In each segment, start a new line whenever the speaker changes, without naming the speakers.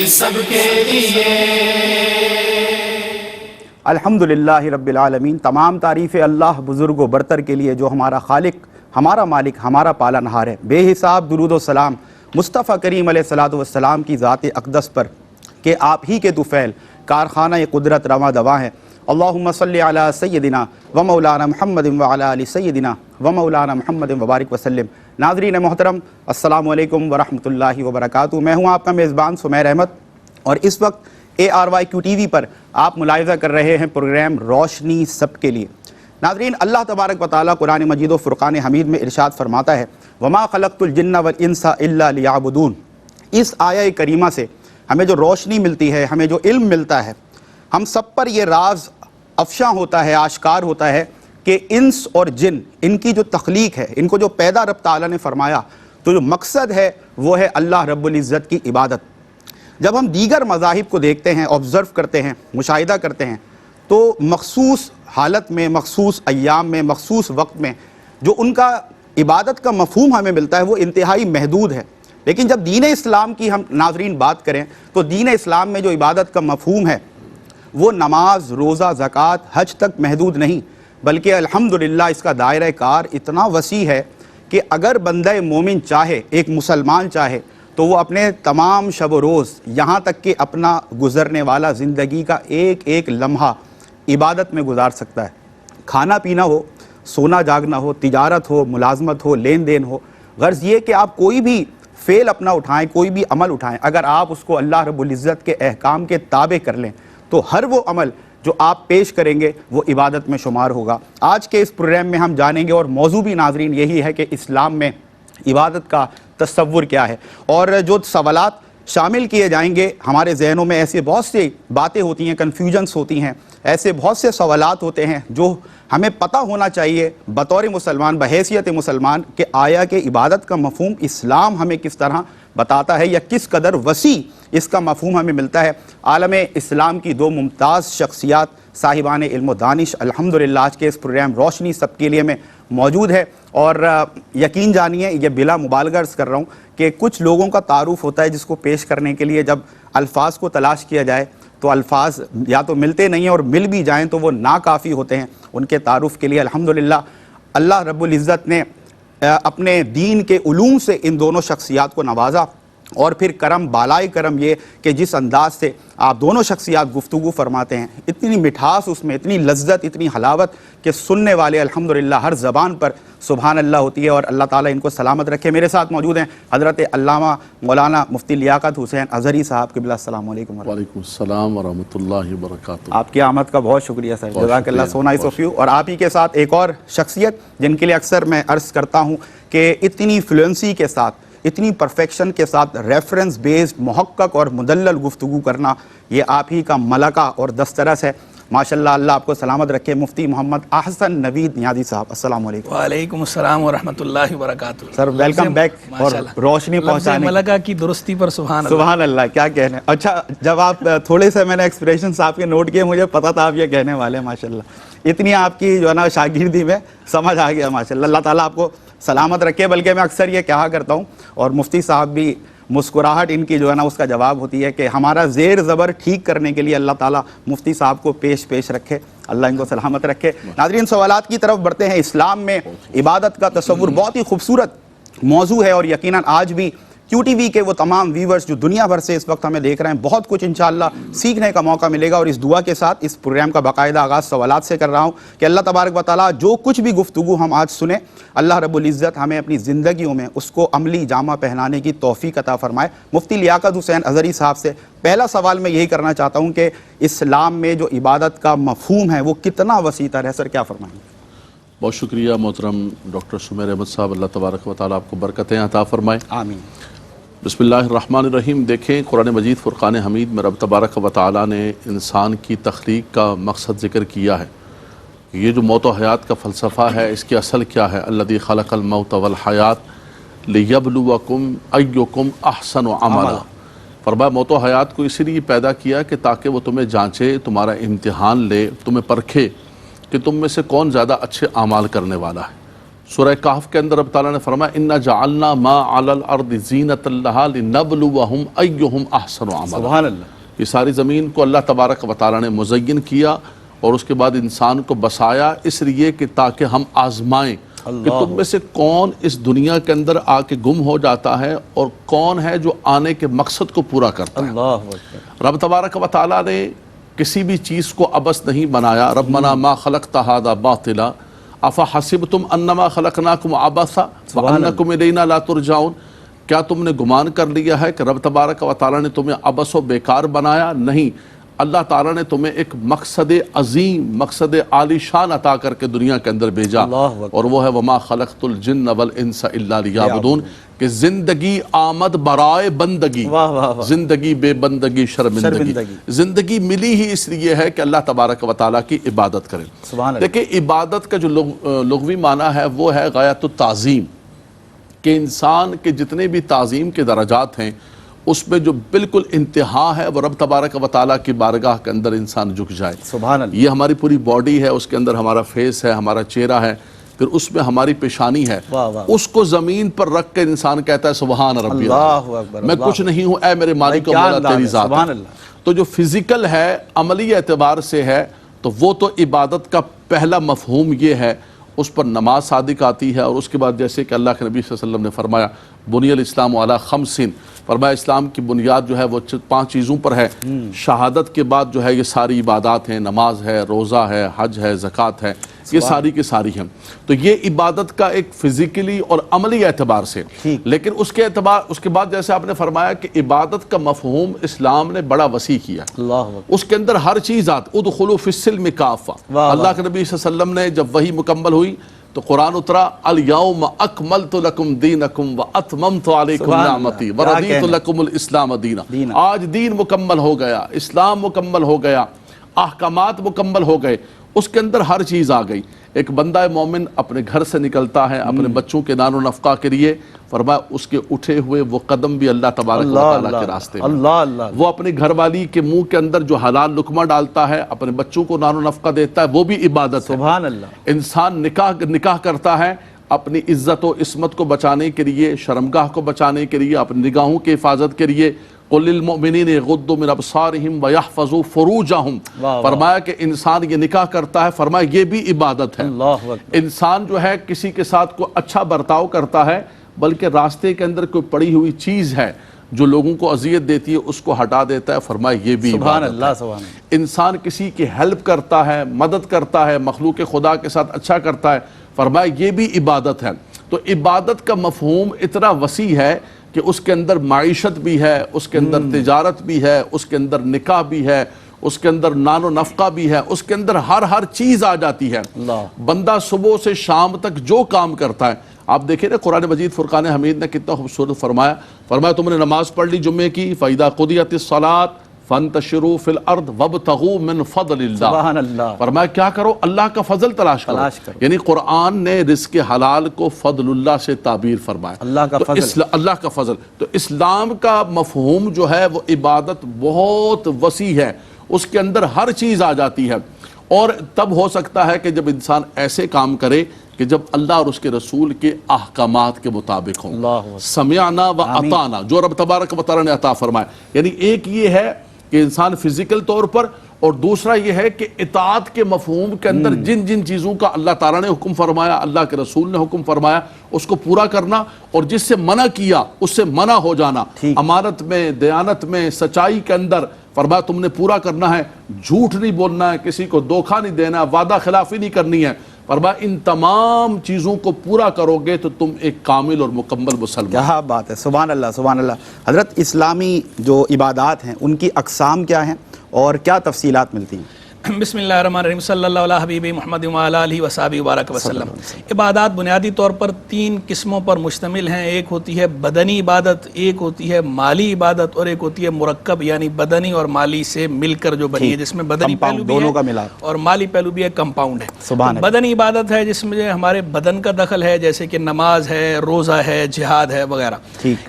سب کے لیے۔
الحمدللہ رب العالمین، تمام تعریف اللہ بزرگ و برتر کے لیے جو ہمارا خالق، ہمارا مالک، ہمارا پالنہار ہے۔ بے حساب درود و سلام مصطفیٰ کریم علیہ الصلوۃ والسلام کی ذات اقدس پر کہ آپ ہی کے طفیل کارخانہ قدرت رواں دواں ہے۔ اللہم صلی علی سیدنا و مولانا محمد و علی آل سیدنا و مولانا محمد وبارک وسلم۔ ناظرین محترم، السلام علیکم ورحمۃ اللہ وبرکاتہ۔ میں ہوں آپ کا میزبان سمیر احمد، اور اس وقت ARYQ TV پر آپ ملاحظہ کر رہے ہیں پروگرام روشنی سب کے لیے۔ ناظرین، اللہ تبارک و تعالیٰ قرآن مجید و فرقان حمید میں ارشاد فرماتا ہے، وما خلقت الجن والانس الا لیعبدون۔ اس آیہ کریمہ سے ہمیں جو روشنی ملتی ہے، ہمیں جو علم ملتا ہے، ہم سب پر یہ راز افشاں ہوتا ہے، آشکار ہوتا ہے کہ انس اور جن، ان کی جو تخلیق ہے، ان کو جو پیدا رب تعالیٰ نے فرمایا، تو جو مقصد ہے وہ ہے اللہ رب العزت کی عبادت۔ جب ہم دیگر مذاہب کو دیکھتے ہیں، آبزرو کرتے ہیں، مشاہدہ کرتے ہیں، تو مخصوص حالت میں، مخصوص ایام میں، مخصوص وقت میں جو ان کا عبادت کا مفہوم ہمیں ملتا ہے وہ انتہائی محدود ہے۔ لیکن جب دین اسلام کی ہم ناظرین بات کریں تو دین اسلام میں جو عبادت کا مفہوم ہے وہ نماز، روزہ، زکوٰۃ، حج تک محدود نہیں، بلکہ الحمدللہ اس کا دائرہ کار اتنا وسیع ہے کہ اگر بندہ مومن چاہے، ایک مسلمان چاہے، تو وہ اپنے تمام شب و روز، یہاں تک کہ اپنا گزرنے والا زندگی کا ایک ایک لمحہ عبادت میں گزار سکتا ہے۔ کھانا پینا ہو، سونا جاگنا ہو، تجارت ہو، ملازمت ہو، لین دین ہو، غرض یہ کہ آپ کوئی بھی فعل اپنا اٹھائیں، کوئی بھی عمل اٹھائیں، اگر آپ اس کو اللہ رب العزت کے احکام کے تابع کر لیں تو ہر وہ عمل جو آپ پیش کریں گے وہ عبادت میں شمار ہوگا۔ آج کے اس پروگرام میں ہم جانیں گے، اور موضوع بھی ناظرین یہی ہے کہ اسلام میں عبادت کا تصور کیا ہے، اور جو سوالات شامل کیے جائیں گے، ہمارے ذہنوں میں ایسی بہت سی باتیں ہوتی ہیں، کنفیوژنس ہوتی ہیں، ایسے بہت سے سوالات ہوتے ہیں جو ہمیں پتہ ہونا چاہیے بطور مسلمان، بحیثیت مسلمان، کہ آیا کہ عبادت کا مفہوم اسلام ہمیں کس طرح بتاتا ہے، یا کس قدر وسیع اس کا مفہوم ہمیں ملتا ہے۔ عالم اسلام کی دو ممتاز شخصیات، صاحبان علم و دانش، الحمدللہ آج کے اس پروگرام روشنی سب کے لیے میں موجود ہے، اور یقین جانیے، یہ بلا مبالغہ عرض کر رہا ہوں کہ کچھ لوگوں کا تعارف ہوتا ہے جس کو پیش کرنے کے لیے جب الفاظ کو تلاش کیا جائے تو الفاظ یا تو ملتے نہیں ہیں، اور مل بھی جائیں تو وہ ناکافی ہوتے ہیں ان کے تعارف کے لیے۔ الحمدللہ اللہ رب العزت نے اپنے دین کے علوم سے ان دونوں شخصیات کو نوازا، اور پھر کرم بالائے کرم یہ کہ جس انداز سے آپ دونوں شخصیات گفتگو فرماتے ہیں، اتنی مٹھاس اس میں، اتنی لذت، اتنی حلاوت کہ سننے والے الحمدللہ ہر زبان پر سبحان اللہ ہوتی ہے، اور اللہ تعالیٰ ان کو سلامت رکھے۔ میرے ساتھ موجود ہیں حضرت علامہ مولانا مفتی لیاقت حسین اظہری صاحب، قبلہ السلام علیکم۔
وعلیکم السلام ورحمۃ اللہ وبرکاتہ۔
آپ کی آمد کا بہت شکریہ سر، جزاک اللہ، سو نائس آف یو۔ اور آپ ہی کے ساتھ ایک اور شخصیت جن کے لیے اکثر میں عرض کرتا ہوں کہ اتنی فلوئنسی کے ساتھ، اتنی پرفیکشن کے ساتھ ریفرنس بیسڈ محقق اور مدلل گفتگو کرنا، یہ آپ ہی کا ملکہ اور دسترس ہے، ماشاءاللہ۔ اللہ آپ کو سلامت رکھے۔ مفتی محمد احسن نوید نیازی صاحب، السلام علیکم۔
وعلیکم السلام ورحمۃ اللہ وبرکاتہ۔
سر ویلکم بیک، اور روشنی پہنچانے،
ملکہ کی درستی پر سبحان اللہ۔
سبحان اللہ، کیا کہنے۔ اچھا، جب آپ تھوڑے سے میں نے ایکسپریشنز آپ کے نوٹ کیے، مجھے پتا تھا آپ یہ کہنے والے ہیں، ماشاءاللہ اتنی آپ کی جو ہے نا شاگردی میں سمجھ آ گیا، ماشاءاللہ۔ اللہ تعالیٰ آپ کو سلامت رکھے۔ بلکہ میں اکثر یہ کہا کرتا ہوں، اور مفتی صاحب بھی مسکراہٹ ان کی جو ہے نا اس کا جواب ہوتی ہے، کہ ہمارا زیر زبر ٹھیک کرنے کے لیے اللہ تعالیٰ مفتی صاحب کو پیش رکھے، اللہ ان کو سلامت رکھے۔ ناظرین، سوالات کی طرف بڑھتے ہیں۔ اسلام میں عبادت کا تصور بہت ہی خوبصورت موضوع ہے، اور یقیناً آج بھی QTV کے وہ تمام ویورز جو دنیا بھر سے اس وقت ہمیں دیکھ رہے ہیں، بہت کچھ انشاءاللہ سیکھنے کا موقع ملے گا، اور اس دعا کے ساتھ اس پروگرام کا باقاعدہ آغاز سوالات سے کر رہا ہوں کہ اللہ تبارک و تعالیٰ جو کچھ بھی گفتگو ہم آج سنیں، اللہ رب العزت ہمیں اپنی زندگیوں میں اس کو عملی جامہ پہنانے کی توفیق عطا فرمائے۔ مفتی لیاقت حسین اظہری صاحب سے پہلا سوال میں یہی کرنا چاہتا ہوں کہ اسلام میں جو عبادت کا مفہوم ہے وہ کتنا وسیع تر ہے، سر کیا فرمائیں گے؟
بہت شکریہ محترم ڈاکٹر سمیر احمد صاحب، اللہ تبارک و تعالیٰ آپ کو برکتیں عطا فرمائے، آمین۔ بسم اللہ الرحمن الرحیم۔ دیکھیں، قرآن مجید فرقان حمید میں رب تبارک و تعالیٰ نے انسان کی تخلیق کا مقصد ذکر کیا ہے۔ یہ جو موت و حیات کا فلسفہ ہے، اس کی اصل کیا ہے؟ الذی خلق الموت والحیات لیبلوکم ایکم احسن عملا۔ فرمایا موت و حیات کو اسی لیے پیدا کیا کہ تاکہ وہ تمہیں جانچے، تمہارا امتحان لے، تمہیں پرکھے کہ تم میں سے کون زیادہ اچھے اعمال کرنے والا ہے۔ سورہ کہف کے اندر رب تعالیٰ نے فرمایا اِنَّا جَعَلْنَا مَا عَلَى الْأَرْضِ زِينَةً لَهَا لِنَبْلُوَهُمْ أَيُّهُمْ أَحْسَنُ عَمَلًا.
سبحان اللہ.
یہ ساری زمین کو اللہ تبارک و تعالیٰ نے مزین کیا اور اس کے بعد انسان کو بسایا اس لیے کہ تاکہ ہم آزمائیں کہ تم میں سے کون اس دنیا کے اندر آ کے گم ہو جاتا ہے اور کون ہے جو آنے کے مقصد کو پورا کرتا ہے.
اللہ اکبر.
رب تبارک و تعالیٰ نے کسی بھی چیز کو عبث نہیں بنایا. ربنا ما خلقت هذا باطلا افحسبتم انما خلقناکم عبثا وانکم الینا لا ترجعون. کیا تم نے گمان کر لیا ہے کہ رب تبارک و تعالیٰ نے تمہیں عبث و بیکار بنایا؟ نہیں، اللہ تعالیٰ نے تمہیں ایک مقصد عظیم، مقصد عالی شان عطا کر کے دنیا کے اندر بھیجا، اور وہ ہے وما خلقت الجن والانس الا لیعبدون، کہ زندگی آمد برائے بندگی، زندگی بے بندگی شرمندگی. زندگی ملی ہی اس لیے ہے کہ اللہ تبارک و تعالیٰ کی عبادت کریں. دیکھیں عبادت کا جو لغوی معنی ہے وہ ہے غایت التعظیم، کہ انسان کے جتنے بھی تعظیم کے درجات ہیں اس میں جو بالکل انتہا ہے وہ رب تبارک و تعالیٰ کی بارگاہ کے اندر انسان جھک جائے.
سبحان اللہ.
یہ ہماری پوری باڈی ہے، اس کے اندر ہمارا فیس ہے، ہمارا چہرہ ہے، پھر اس میں ہماری پیشانی ہے، اس کو زمین پر رکھ کے انسان کہتا ہے سبحان ربی
اللہ اکبر.
میں کچھ نہیں ہوں، اے میرے مالک و مولا تیری ذات ہے. تو جو فزیکل ہے، عملی اعتبار سے ہے، تو وہ تو عبادت کا پہلا مفہوم یہ ہے، اس پر نماز صادق آتی ہے. اور اس کے بعد جیسے کہ اللہ کے نبی صلی اللہ علیہ وسلم نے فرمایا بنی الاسلام علی خمسین، فرمایا اسلام کی بنیاد جو ہے وہ 5 چیزوں پر ہے. شہادت کے بعد جو ہے یہ ساری عبادات ہیں، نماز ہے، روزہ ہے، حج ہے، زکوٰۃ ہے، یہ ساری کی ساری ہیں. تو یہ عبادت کا ایک فزیکلی اور عملی اعتبار سے، لیکن اس کے بعد جیسے آپ نے فرمایا کہ عبادت کا مفہوم اسلام نے بڑا وسیع کیا. اس کے اندر ہر چیز آتی. ادخلوا فی السلم کافہ. اللہ کے نبی صلی اللہ علیہ وسلم نے جب وحی مکمل ہوئی تو قرآن اترا الیوم اکملت لکم دینکم واتممت علیکم نعمتی ورضیت لکم الاسلام دینا. آج دین مکمل ہو گیا، اسلام مکمل ہو گیا، احکامات مکمل ہو گئے، اس کے اندر ہر چیز آ گئی. ایک بندہ مومن اپنے گھر سے نکلتا ہے اپنے بچوں کے نان و نفقہ کے لیے، فرمایا اس کے اٹھے ہوئے وہ قدم بھی اللہ تبارک و تعالیٰ کے راستے میں. وہ اپنی گھر والی کے منہ کے اندر جو حلال لقمہ ڈالتا ہے، اپنے بچوں کو نان و نفقہ دیتا ہے، وہ بھی عبادت ہے.
سبحان اللہ.
انسان نکاح کرتا ہے اپنی عزت و عصمت کو بچانے کے لیے، شرمگاہ کو بچانے کے لیے، اپنی نگاہوں کی حفاظت کے لیے. قُلْ لِلْمُؤْمِنِينَ يَغُضُّوا مِنْ أَبْصَارِهِمْ وَيَحْفَظُوا فُرُوجَهُمْ. فرمایا کہ انسان یہ نکاح کرتا ہے، فرمایا یہ بھی عبادت ہے. انسان جو ہے کسی کے ساتھ کوئی اچھا برتاؤ کرتا ہے، بلکہ راستے کے اندر کوئی پڑی ہوئی چیز ہے جو لوگوں کو اذیت دیتی ہے اس کو ہٹا دیتا ہے، فرمایا یہ بھی عبادت ہے. انسان کسی کی ہیلپ کرتا ہے، مدد کرتا ہے، مخلوق خدا کے ساتھ اچھا کرتا ہے، فرمایا یہ بھی عبادت ہے. تو عبادت کا مفہوم اتنا وسیع ہے کہ اس کے اندر معیشت بھی ہے، اس کے اندر تجارت بھی ہے، اس کے اندر نکاح بھی ہے، اس کے اندر نان و نفقہ بھی ہے، اس کے اندر ہر چیز آ جاتی ہے. بندہ صبح سے شام تک جو کام کرتا ہے، آپ دیکھیں نا قرآن مجید فرقان حمید نے کتنا خوبصورت فرمایا تم نے نماز پڑھ لی جمعے کی، فَإِذَا قُضِيَتِ الصَّلَاةُ فَانْتَشِرُوا فِي الْأَرْضِ وَابْتَغُوا مِنْ فَضْلِ اللَّهِ. فرمایا کیا کرو؟ اللہ کا فضل تلاش کرو. یعنی قرآن نے رزق حلال کو فضل اللہ سے تعبیر فرمایا، اللہ کا فضل. تو اسلام کا مفہوم جو ہے وہ عبادت بہت وسیع ہے، اس کے اندر ہر چیز آ جاتی ہے. اور تب ہو سکتا ہے کہ جب انسان ایسے کام کرے کہ جب اللہ اور اس کے رسول کے احکامات کے مطابق ہوں. سمعنا و اطعنا، جو رب تبارک و تعالیٰ نے عطا فرمایا. یعنی ایک یہ ہے کہ انسان فزیکل طور پر، اور دوسرا یہ ہے کہ اطاعت کے مفہوم کے اندر جن چیزوں کا اللہ تعالیٰ نے حکم فرمایا، اللہ کے رسول نے حکم فرمایا، اس کو پورا کرنا، اور جس سے منع کیا اس سے منع ہو جانا. امانت میں، دیانت میں، سچائی کے اندر فرمایا تم نے پورا کرنا ہے، جھوٹ نہیں بولنا ہے، کسی کو دھوکہ نہیں دینا ہے، وعدہ خلافی نہیں کرنی ہے. فرمایا ان تمام چیزوں کو پورا کرو گے تو تم ایک کامل اور مکمل مسلمان.
کیا بات ہے، سبحان اللہ سبحان اللہ. حضرت اسلامی جو عبادات ہیں ان کی اقسام کیا ہیں اور کیا تفصیلات ملتی ہیں؟
بسم اللہ الرحمن الرحیم، صلی اللہ علیہ حبیب محمد وعلی آلہ وصحبہ وبارک وسلم. عبادات بنیادی طور پر 3 قسموں پر مشتمل ہیں. ایک ہوتی ہے بدنی عبادت، ایک ہوتی ہے مالی عبادت، اور ایک ہوتی ہے مرکب یعنی بدنی اور مالی سے مل کر جو بنی ہے، جس میں بدنی پہلو بھی ہے اور مالی پہلو بھی ہے، کمپاؤنڈ ہے. بدنی عبادت ہے جس میں ہمارے بدن کا دخل ہے، جیسے کہ نماز ہے، روزہ ہے، جہاد ہے وغیرہ.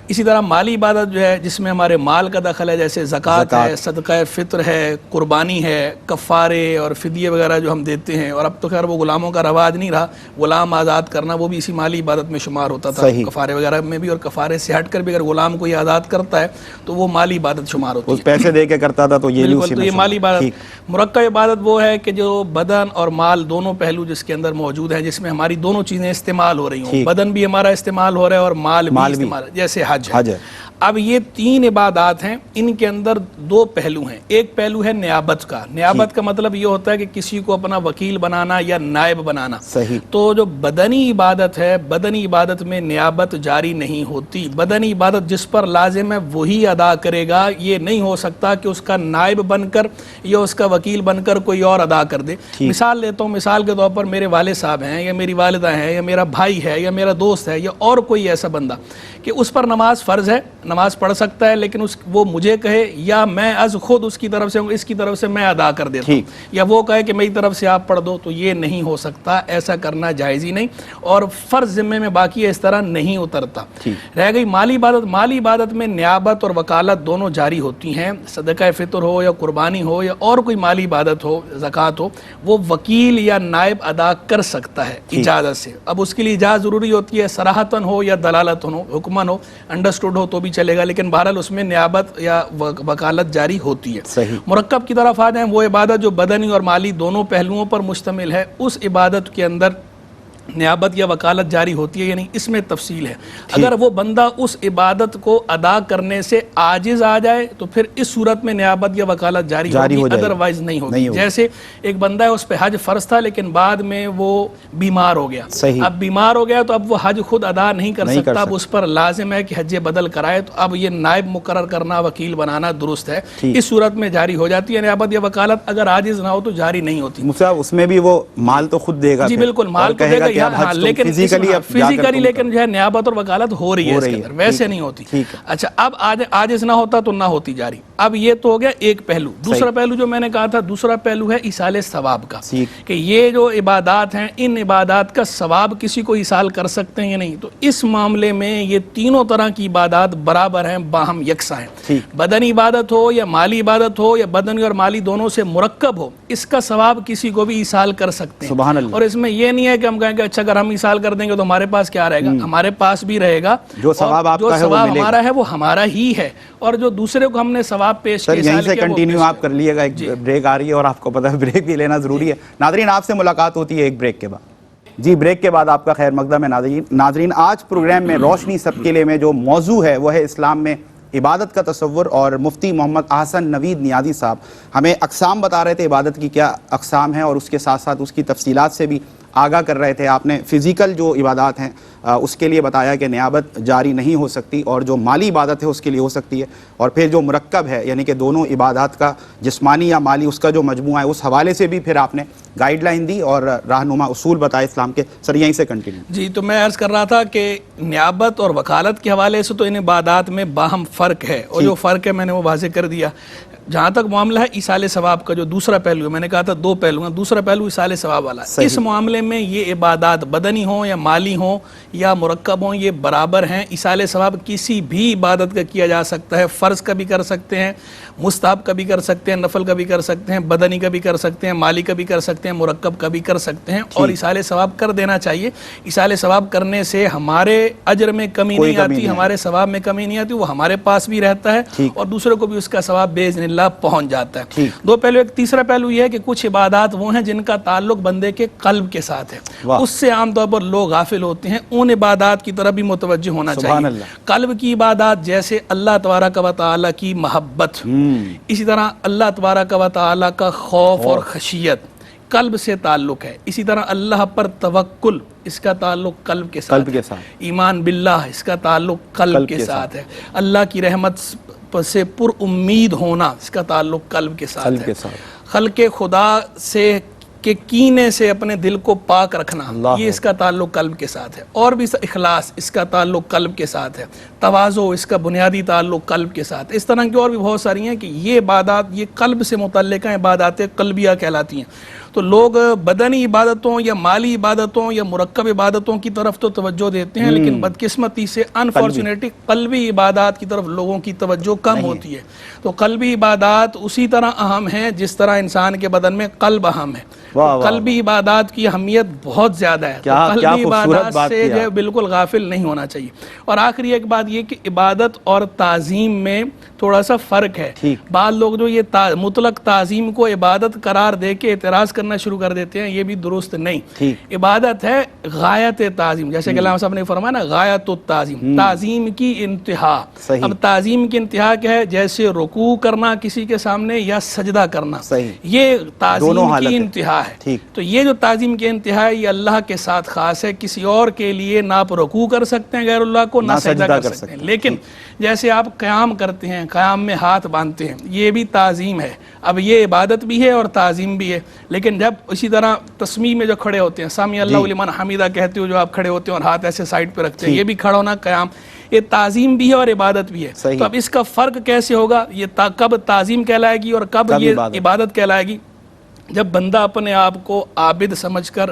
اسی طرح مالی عبادت جو ہے جس میں ہمارے مال کا دخل ہے، جیسے زکوٰۃ ہے، صدقہ فطر ہے، قربانی ہے، کفارہ کفارے اور فدیے وغیرہ جو ہم دیتے ہیں، اور اب تو خیر وہ غلاموں کا رواج نہیں رہا، غلام آزاد کرنا وہ بھی اسی مالی عبادت میں شمار ہوتا تھا، کفارے وغیرہ میں بھی، اور کفارے سے ہٹ کر بھی اگر غلام کو یہ آزاد کرتا ہے تو وہ مالی عبادت شمار ہوتی ہے،
پیسے دے کے کرتا تھا تو یہ
بالکل، تو یہ مالی عبادت۔ مرکب عبادت وہ ہے کہ جو بدن اور مال دونوں پہلو جس کے اندر موجود ہیں، جس میں ہماری دونوں چیزیں استعمال ہو رہی ہوں، بدن بھی ہمارا استعمال ہو رہا ہے اور مال بھی استعمال، جیسے حج ہے۔ اب یہ تین عبادات ہیں، ان کے اندر دو پہلو ہیں، ایک پہلو ہے نیابت کا۔ نیابت کا مطلب یہ ہوتا ہے کہ کسی کو اپنا وکیل بنانا یا نائب بنانا۔ تو جو بدنی عبادت ہے، بدنی عبادت میں نیابت جاری نہیں ہوتی، بدنی عبادت جس پر لازم ہے وہی ادا کرے گا، یہ نہیں ہو سکتا کہ اس کا نائب بن کر یا اس کا وکیل بن کر کوئی اور ادا کر دے۔ مثال لیتا ہوں، مثال کے طور پر میرے والد صاحب ہیں یا میری والدہ ہیں یا میرا بھائی ہے یا میرا دوست ہے یا اور کوئی ایسا بندہ کہ اس پر نماز فرض ہے، نماز پڑھ سکتا ہے، لیکن وہ مجھے کہے یا میں از خود اس کی طرف سے اس کی طرف سے میں ادا کر دیتا ہوں، یا وہ کہے کہ میری طرف سے آپ پڑھ دو، تو یہ نہیں ہو سکتا، ایسا کرنا جائز ہی نہیں، اور فرض ذمے میں باقی اس طرح نہیں اترتا۔ رہ گئی مالی عبادت۔ مالی عبادت میں نیابت اور وکالت دونوں جاری ہوتی ہیں، صدقہ فطر ہو یا قربانی ہو یا اور کوئی مالی عبادت ہو، زکوٰۃ ہو، وہ وکیل یا نائب ادا کر سکتا ہے اجازت سے۔ اب اس کے لیے اجازت ضروری ہوتی ہے، صراحتاً ہو یا دلالتاً ہو، حکماً ہو، انڈرسٹوڈ ہو تو بھی چلے گا، لیکن بہرحال اس میں نیابت یا وکالت جاری ہوتی ہے۔ مرکب کی طرف آ جائیں، وہ عبادت جو بدنی اور مالی دونوں پہلوؤں پر مشتمل ہے، اس عبادت کے اندر نیابت یا وکالت جاری ہوتی ہے، یعنی اس میں تفصیل ہے۔ اگر وہ بندہ اس عبادت کو ادا کرنے سے عاجز آ جائے تو پھر اس صورت میں نیابت یا وکالت جاری ہوگی، ادروائز نہیں ہوگی۔ جیسے ایک بندہ ہے، اس پہ حج فرض تھا لیکن بعد میں وہ بیمار ہو گیا، اب بیمار ہو گیا تو اب وہ حج خود ادا نہیں کر سکتا، اب اس پر لازم ہے کہ حج بدل کرائے، تو اب یہ نائب مقرر کرنا، وکیل بنانا درست ہے، اس صورت میں جاری ہو جاتی ہے نیابت یا وکالت۔ اگر عاجز نہ ہو تو جاری نہیں ہوتی۔
اس میں بھی وہ مال تو خود دے گا،
جی بالکل، مال تو دے گا، لیکن فزیکلی لیکن جو ہے نیابت اور وکالت ہو رہی ہے اس کے اندر، ویسے نہیں ہوتی۔ اچھا، اب عاجز نہ ہوتا تو نہ ہوتی جاری۔ اب یہ تو ہو گیا ایک پہلو۔ دوسرا پہلو جو میں نے کہا تھا، دوسرا پہلو ہے ایصال ثواب کا، کہ یہ جو عبادات ہیں، ان عبادات کا ثواب کسی کو ایصال کر سکتے ہیں یا نہیں۔ تو اس معاملے میں یہ تینوں طرح کی عبادات برابر ہیں، باہم یکساں ہیں۔ بدنی عبادت ہو یا مالی عبادت ہو یا بدنی اور مالی دونوں سے مرکب ہو، اس کا ثواب کسی کو بھی ایصال کر سکتے ہیں۔
سبحان اللہ۔
اور اس میں یہ نہیں ہے کہ ہم کہیں کہ اچھا اگر ہم ایصال کر دیں گے تو ہمارے پاس کیا رہے گا، ہمارے پاس بھی رہے گا،
جو ثواب آپ کا ہے وہ ملے گا،
ہمارا ہے وہ ہمارا ہی ہے، اور جو دوسرے کو ہم نے ثواب پیش کیا۔
یہیں سے کنٹینیو آپ کر لیے گا، ایک بریک آ رہی ہے اور آپ کو پتہ ہے بریک بھی لینا ضروری ہے۔ ناظرین، آپ سے ملاقات ہوتی ہے ایک بریک کے بعد۔ جی، بریک کے بعد آپ کا خیر مقدم ہے ناظرین۔ آج پروگرام میں روشنی سب کے لیے میں جو موضوع ہے وہ ہے اسلام میں عبادت کا تصور، اور مفتی محمد احسن نوید نیازی صاحب ہمیں اقسام بتا رہے تھے، عبادت کی کیا اقسام ہیں، اور اس کے ساتھ ساتھ اس کی تفصیلات سے بھی آگاہ کر رہے تھے۔ آپ نے فزیکل جو عبادات ہیں اس کے لیے بتایا کہ نیابت جاری نہیں ہو سکتی، اور جو مالی عبادت ہے اس کے لیے ہو سکتی ہے، اور پھر جو مرکب ہے یعنی کہ دونوں عبادات کا جسمانی یا مالی اس کا جو مجموعہ ہے، اس حوالے سے بھی پھر آپ نے گائیڈ لائن دی اور رہنما اصول بتائے اسلام کے۔ سر یہیں سے کنٹینیو۔
جی، تو میں عرض کر رہا تھا کہ نیابت اور وکالت کے حوالے سے تو ان عبادات میں باہم فرق ہے، اور جو فرق ہے میں نے وہ واضح کر دیا۔ جہاں تک معاملہ ہے ایصال ثواب کا، جو دوسرا پہلو ہے، میں نے کہا تھا دو پہلو ہیں، دوسرا پہلو ایصال ثواب والا ہے۔ اس معاملے میں یہ عبادات بدنی ہوں یا مالی ہوں یا مرکب ہوں، یہ برابر ہیں۔ ایصال ثواب کسی بھی عبادت کا کیا جا سکتا ہے، فرض کا بھی کر سکتے ہیں، مستحب کا بھی کر سکتے ہیں، نفل کا بھی کر سکتے ہیں، بدنی کا بھی کر سکتے ہیں، مالی کا بھی کر سکتے ہیں، مرکب کا بھی کر سکتے ہیں، اور ایصال ثواب کر دینا چاہیے۔ ایصال ثواب کرنے سے ہمارے اجر میں کمی نہیں آتی، ہمارے ثواب میں کمی نہیں آتی، وہ ہمارے پاس بھی رہتا ہے اور دوسرے کو بھی اس کا ثواب باذن اللہ پہنچ جاتا ہے۔ دو پہلو۔ ایک تیسرا پہلو یہ ہے کہ کچھ عبادات وہ ہیں جن کا تعلق بندے کے قلب کے ساتھ ہے، اس سے عام طور پر لوگ غافل ہوتے ہیں، ان عبادات کی طرف بھی متوجہ ہونا چاہیے۔ قلب کی عبادات جیسے اللہ تبارک و تعالیٰ کی محبت، اسی طرح اللہ تبارک و تعالیٰ کا خوف اور خشیت قلب سے تعلق ہے، اسی طرح اللہ پر توکل، اس کا تعلق قلب کے ساتھ ہے، ایمان باللہ، اس کا تعلق قلب کے ساتھ ہے، اللہ کی رحمت سے پر امید ہونا، اس کا تعلق قلب کے ساتھ ہے، خلق خدا سے کہ کینے سے اپنے دل کو پاک رکھنا، یہ اس کا تعلق قلب کے ساتھ ہے، اور بھی اخلاص، اس کا تعلق قلب کے ساتھ ہے، تواضع، اس کا بنیادی تعلق قلب کے ساتھ۔ اس طرح کی اور بھی بہت ساری ہیں کہ یہ عبادات یہ قلب سے متعلق ہیں، عبادات قلبیہ کہلاتی ہیں۔ تو لوگ بدنی عبادتوں یا مالی عبادتوں یا مرکب عبادتوں کی طرف تو توجہ دیتے ہیں، لیکن بدقسمتی سے انفارچونیٹلی قلبی عبادات کی طرف لوگوں کی توجہ کم ہوتی ہے۔ تو قلبی عبادات اسی طرح اہم ہیں جس طرح انسان کے بدن میں قلب اہم ہے۔ قلبی عبادات کی اہمیت بہت زیادہ ہے، تو قلبی عبادات سے جو بالکل غافل نہیں ہونا چاہیے۔ اور آخری ایک بات یہ کہ عبادت اور تعظیم میں تھوڑا سا فرق ہے۔ بعض لوگ جو یہ مطلق تعظیم کو عبادت قرار دے کے اعتراض کرنا شروع کر دیتے ہیں، یہ بھی درست نہیں۔ عبادت ہے غایت تعظیم، جیسے کہ علامہ صاحب نے فرمایا نا، غایت التعظیم، تعظیم کی انتہا۔ اب تعظیم کی انتہا کیا ہے؟ جیسے رکوع کرنا کسی کے سامنے یا سجدہ کرنا، یہ تعظیم کی انتہا ہے۔ تو یہ جو تعظیم کی انتہا ہے یہ اللہ کے ساتھ خاص ہے، کسی اور کے لیے نہ آپ رکوع کر سکتے ہیں غیر اللہ کو، نہ سجدہ کر سکتے ہیں۔ لیکن جیسے آپ قیام کرتے ہیں، قیام میں ہاتھ باندھتے ہیں، یہ بھی تعظیم ہے۔ اب یہ عبادت بھی ہے اور تعظیم بھی ہے۔ لیکن جب اسی طرح تسمیع میں جو کھڑے ہوتے ہیں، سمی اللہ لمن حمیدہ کہتے ہو، جو آپ کھڑے ہوتے ہیں اور ہاتھ ایسے سائڈ پہ رکھتے ہیں، یہ بھی کھڑا ہونا قیام، یہ تعظیم بھی ہے اور عبادت بھی ہے۔ تو اب اس کا فرق کیسے ہوگا؟ یہ کب تعظیم کہلائے گی اور کب یہ عبادت کہلائے گی؟ جب بندہ اپنے آپ کو عابد سمجھ کر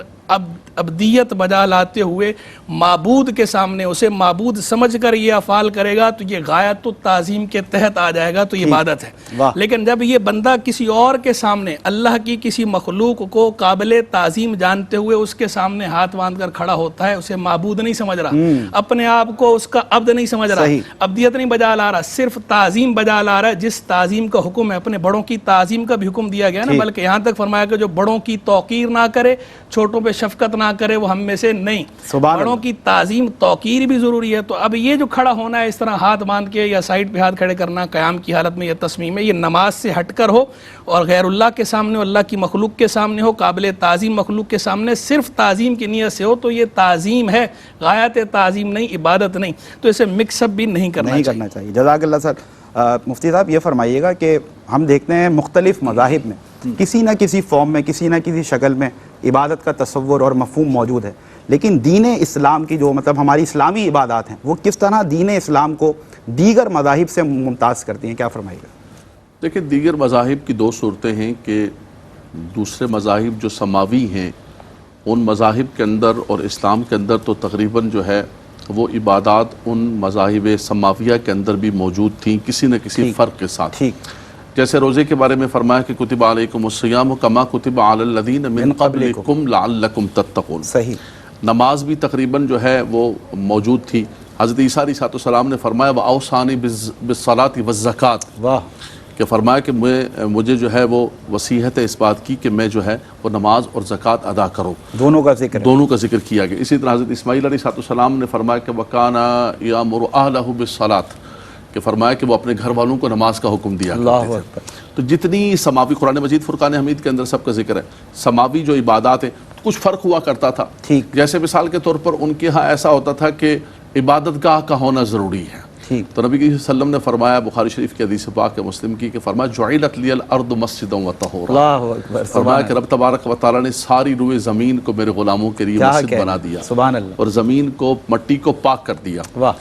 عبدیت بجا لاتے ہوئے معبود کے سامنے اسے معبود سمجھ کر یہ افعال کرے گا تو یہ غایت التعظیم کے تحت آ جائے گا، تو یہ عبادت ہے۔ لیکن جب یہ بندہ کسی اور کے سامنے اللہ کی کسی مخلوق کو قابل تعظیم جانتے ہوئے اس کے سامنے ہاتھ باندھ کر کھڑا ہوتا ہے، اسے معبود نہیں سمجھ رہا، اپنے آپ کو اس کا عبد نہیں سمجھ رہا، عبدیت نہیں بجا لا رہا، صرف تعظیم بجا لا رہا ہے، جس تعظیم کا حکم ہے، اپنے بڑوں کی تعظیم کا بھی حکم دیا گیا نا، بلکہ یہاں تک فرمایا کہ جو بڑوں کی توقیر نہ کرے، چھوٹوں پہ شفقت نہ کرے، وہ ہم میں سے نہیں۔ بڑوں کی تعظیم توقیر بھی ضروری ہے۔ تو اب یہ جو کھڑا ہونا ہے اس طرح ہاتھ باندھ کے یا سائڈ پہ ہاتھ کھڑے کرنا قیام کی حالت میں یا تسمیع میں، یہ نماز سے ہٹ کر ہو اور غیر اللہ کے سامنے ہو، اللہ کی مخلوق کے سامنے ہو، قابل تعظیم مخلوق کے سامنے صرف تعظیم کی نیت سے ہو، تو یہ تعظیم ہے، غایت تعظیم نہیں، عبادت نہیں۔ تو اسے مکس اپ بھی نہیں کرنا چاہیے۔
جزاک اللہ سر۔ مفتی صاحب یہ فرمائیے گا کہ ہم دیکھتے ہیں مختلف مذاہب میں کسی نہ کسی فارم میں، کسی نہ کسی شکل میں عبادت کا تصور اور مفہوم موجود ہے، لیکن دین اسلام کی جو مطلب ہماری اسلامی عبادات ہیں وہ کس طرح دین اسلام کو دیگر مذاہب سے ممتاز کرتی ہیں؟ کیا فرمائیے گا؟
دیکھیں، دیگر مذاہب کی دو صورتیں ہیں کہ دوسرے مذاہب جو سماوی ہیں ان مذاہب کے اندر اور اسلام کے اندر تو تقریباً جو ہے وہ عبادات ان مذاہب سماویہ کے اندر بھی موجود تھیں کسی نہ کسی فرق کے ساتھ۔ جیسے روزے کے بارے میں فرمایا کہ کتب علیکم الصیام کما کتب علی الذین من قبلکم لعلکم تتقون۔ نماز بھی تقریباً جو ہے وہ موجود تھی۔ حضرت عیسیٰ علیہ السلام نے فرمایا وَأَوْصَانِي بِالصَّلَاةِ وَالزَّكَاةِ، کہ فرمایا کہ مجھے جو ہے وہ وصیت ہے اس بات کی کہ میں جو ہے وہ نماز اور زکوٰۃ ادا کروں۔
دونوں کا ذکر
کیا گیا۔ اسی طرح حضرت اسماعیل علیہ السلام نے فرمایا کہ وَكَانَ يَأْمُرُ أَهْلَهُ بِالصَّلَاةِ، کہ فرمایا کہ وہ اپنے گھر والوں کو نماز کا حکم دیا کرتے تھے۔ تو جتنی سماوی، قرآن مجید فرقان حمید کے اندر سب کا ذکر ہے، سماوی جو عبادات ہیں کچھ فرق ہوا کرتا تھا۔ جیسے مثال کے طور پر ان کے ہاں ایسا ہوتا تھا کہ عبادت گاہ کا ہونا ضروری ہے۔ تو نبی صلی اللہ علیہ وسلم نے فرمایا، بخاری شریف کی حدیث پاک مسلم کی، کہ فرمایا جعلت لی الارض مسجدا وطہورا، فرمایا کہ رب تبارک و تعالیٰ نے ساری روئے زمین کو میرے غلاموں کے لیے مسجد بنا دیا، اور زمین کو، مٹی کو پاک کر دیا۔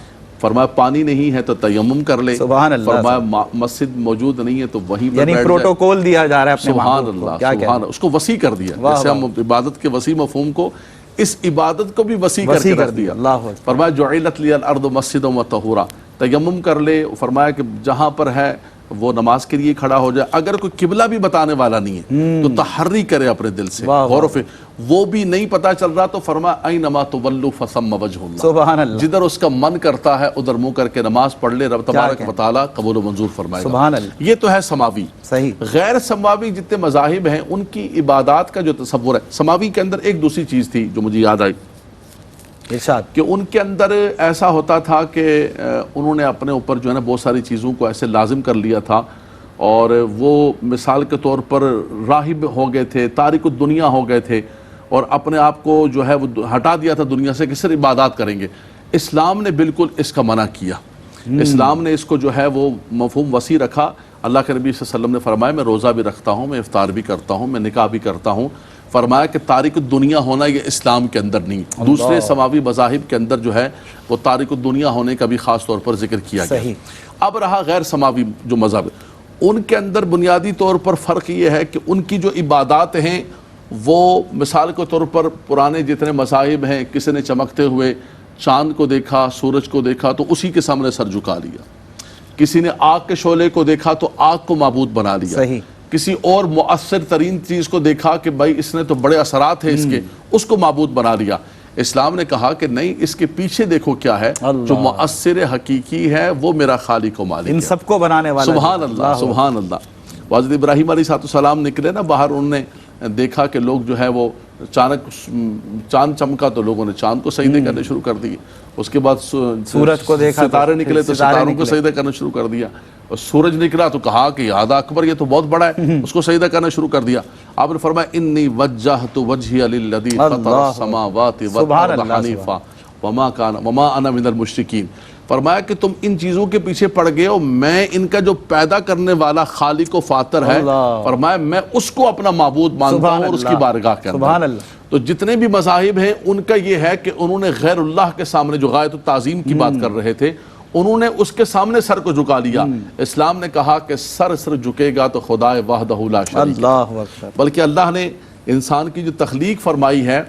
فرمایا پانی نہیں ہے تو تیمم کر لے، فرمایا مسجد موجود نہیں ہے تو وہیں پر
یعنی پروٹوکول دیا جا رہا ہے اپنے
سبحان اللہ، سبحان اللہ، اس کو وسیع کر دیا۔ جیسے ہم عبادت کے وسیع مفہوم کو، اس عبادت کو بھی وسیع کر کے رکھ دیا۔ فرمایا جعلت لی الارض مسجدا وطہورا، تیمم کر لے، فرمایا کہ جہاں پر ہے وہ نماز کے لیے کھڑا ہو جائے۔ اگر کوئی قبلہ بھی بتانے والا نہیں ہے تو تحری کرے اپنے دل سے، غور و فکر، وہ بھی نہیں پتہ چل رہا تو فرمایا اینما تولوا فثم وجہ اللہ،
سبحان اللہ،
جدھر اس کا من کرتا ہے ادھر منہ کر کے نماز پڑھ لے، رب تبارک و تعالیٰ قبول و منظور فرمائے گا۔
سبحان اللہ۔
یہ تو ہے سماوی۔
صحیح۔
غیر سماوی جتنے مذاہب ہیں ان کی عبادات کا جو تصور ہے، سماوی کے اندر ایک دوسری چیز تھی جو مجھے یاد آئی، کہ ان کے اندر ایسا ہوتا تھا کہ انہوں نے اپنے اوپر جو ہے نا بہت ساری چیزوں کو ایسے لازم کر لیا تھا، اور وہ مثال کے طور پر راہب ہو گئے تھے، تارک الدنیا ہو گئے تھے، اور اپنے آپ کو جو ہے وہ ہٹا دیا تھا دنیا سے کہ صرف عبادات کریں گے۔ اسلام نے بالکل اس کا منع کیا، اسلام نے اس کو جو ہے وہ مفہوم وسیع رکھا۔ اللہ کے نبی صلی اللہ علیہ وسلم نے فرمایا میں روزہ بھی رکھتا ہوں، میں افطار بھی کرتا ہوں، میں نکاح بھی کرتا ہوں۔ فرمایا کہ تارک الدنیا ہونا یہ اسلام کے اندر نہیں، دوسرے سماوی مذاہب کے اندر جو ہے وہ تارک الدنیا ہونے کا بھی خاص طور پر ذکر کیا گیا۔ اب رہا غیر سماوی جو مذہب، ان کے اندر بنیادی طور پر فرق یہ ہے کہ ان کی جو عبادات ہیں وہ مثال کے طور پر پرانے جتنے مذاہب ہیں، کسی نے چمکتے ہوئے چاند کو دیکھا، سورج کو دیکھا تو اسی کے سامنے سر جھکا لیا، کسی نے آگ کے شعلے کو دیکھا تو آگ کو معبود بنا لیا،
صحیح،
کسی اور مؤثر ترین چیز کو دیکھا کہ بھائی اس نے تو بڑے اثرات ہیں اس کے، اس کو معبود بنا لیا۔ اسلام نے کہا کہ نہیں، اس کے پیچھے دیکھو کیا ہے، جو مؤثر حقیقی ہے وہ میرا خالق و مالک ہے،
ان سب کو بنانے والا۔
سبحان اللہ، سبحان اللہ۔ حضرت ابراہیم علیہ السلام نکلے نا باہر، انہوں نے دیکھا کہ لوگ جو ہے وہ اچانک چاند چمکا تو لوگوں نے چاند کو سجدے کرنے شروع کر دیے، اس کے بعد
سورج کو دیکھا،
ستارے نکلے تو ستاروں کو سجدہ کرنا شروع کر دیا، اور سورج نکلا تو کہا کہ یاد اکبر یہ تو بہت بڑا ہے، اس کو سجدہ کرنا شروع کر دیا۔ آپ نے فرمایا انی وجہت وجہی للذی فطر السماوات والارض حنیفا وما انا من المشرکین۔ فرمایا کہ تم ان چیزوں کے پیچھے پڑ گئے ہو، میں ان کا جو پیدا کرنے والا خالق و فاطر ہے، فرمایا میں اس کو اپنا معبود مانتا ہوں اور اس کی بارگاہ کے اندر۔ تو جتنے بھی مذاہب ہیں ان کا یہ ہے کہ انہوں نے غیر اللہ کے سامنے جو غایت التعظیم کی بات کر رہے تھے، انہوں نے اس کے سامنے سر کو جھکا لیا۔ اسلام نے کہا کہ سر جھکے گا تو خدائے وحدہ لا شریک ہے، بلکہ اللہ نے انسان کی جو تخلیق فرمائی ہے،